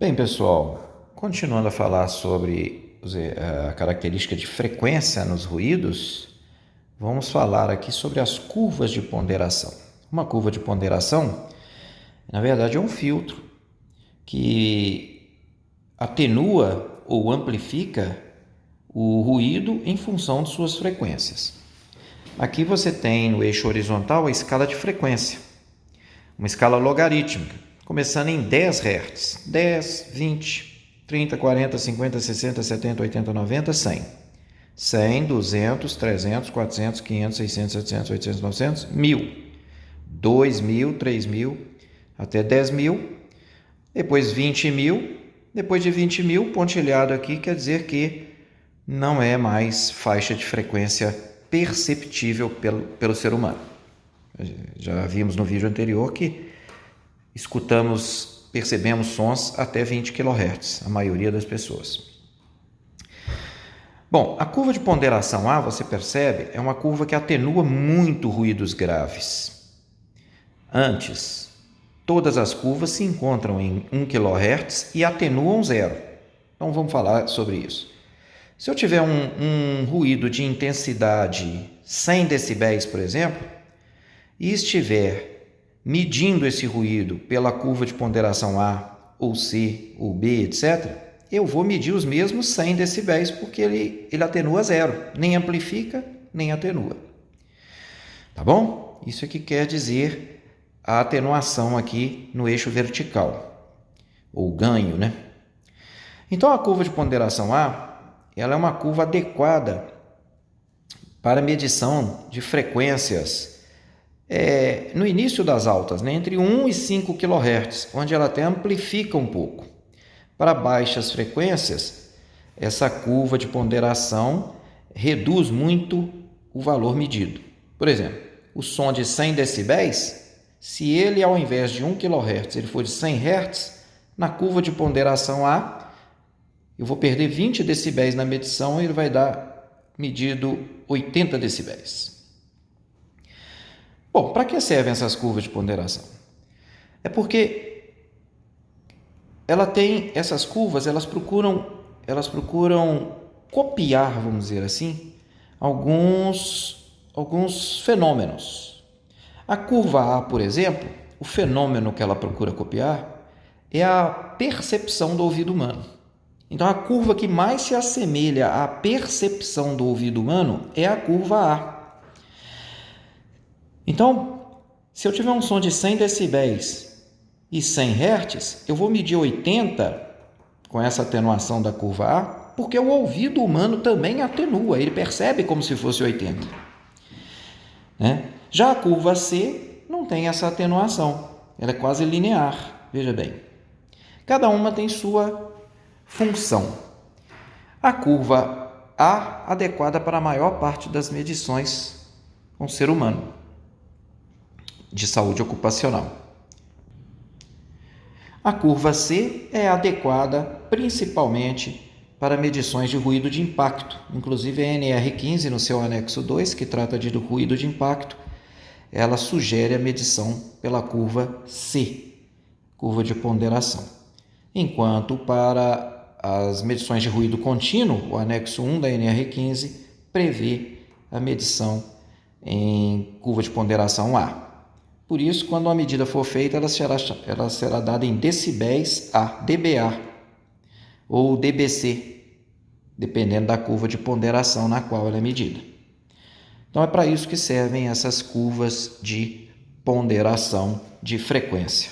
Bem, pessoal, continuando a falar sobre a característica de frequência nos ruídos, vamos falar aqui sobre as curvas de ponderação. Uma curva de ponderação, na verdade, é um filtro que atenua ou amplifica o ruído em função de suas frequências. Aqui você tem no eixo horizontal a escala de frequência, uma escala logarítmica, começando em 10 Hz, 10, 20, 30, 40, 50, 60, 70, 80, 90, 100. 100, 200, 300, 400, 500, 600, 700, 800, 900, 1000. 2000, 3000, até 10.000, depois 20.000, depois de 20.000, pontilhado aqui quer dizer que não é mais faixa de frequência perceptível pelo ser humano. Já vimos no vídeo anterior que percebemos sons até 20 kHz, a maioria das pessoas. Bom, a curva de ponderação A, você percebe, é uma curva que atenua muito ruídos graves. Antes, todas as curvas se encontram em 1 kHz e atenuam zero. Então vamos falar sobre isso. Se eu tiver um ruído de intensidade 100 decibéis, por exemplo, e estiver medindo esse ruído pela curva de ponderação A, ou C, ou B, etc., eu vou medir os mesmos 100 decibéis, porque ele atenua zero, nem amplifica, nem atenua. Tá bom? Isso é que quer dizer a atenuação aqui no eixo vertical, ou ganho, né? Então, a curva de ponderação A, ela é uma curva adequada para medição de frequências no início das altas, né, entre 1 e 5 kHz, onde ela até amplifica um pouco. Para baixas frequências, essa curva de ponderação reduz muito o valor medido. Por exemplo, o som de 100 decibéis, se ele ao invés de 1 kHz ele for de 100 Hz, na curva de ponderação A, eu vou perder 20 decibéis na medição e ele vai dar medido 80 decibéis. Bom, para que servem essas curvas de ponderação? É porque essas curvas, elas procuram copiar, vamos dizer assim, alguns fenômenos. A curva A, por exemplo, o fenômeno que ela procura copiar é a percepção do ouvido humano. Então, a curva que mais se assemelha à percepção do ouvido humano é a curva A. Então, se eu tiver um som de 100 decibéis e 100 Hz, eu vou medir 80 com essa atenuação da curva A, porque o ouvido humano também atenua, ele percebe como se fosse 80. Né? Já a curva C não tem essa atenuação, ela é quase linear, veja bem. Cada uma tem sua função. A curva A adequada para a maior parte das medições com o ser humano de saúde ocupacional. A curva C é adequada principalmente para medições de ruído de impacto. Inclusive a NR15 no seu anexo 2, que trata de ruído de impacto, ela sugere a medição pela curva C, curva de ponderação. Enquanto para as medições de ruído contínuo, o anexo 1 da NR15 prevê a medição em curva de ponderação A. Por isso, quando a medida for feita, ela será dada em decibéis a dBA ou dBc, dependendo da curva de ponderação na qual ela é medida. Então, é para isso que servem essas curvas de ponderação de frequência.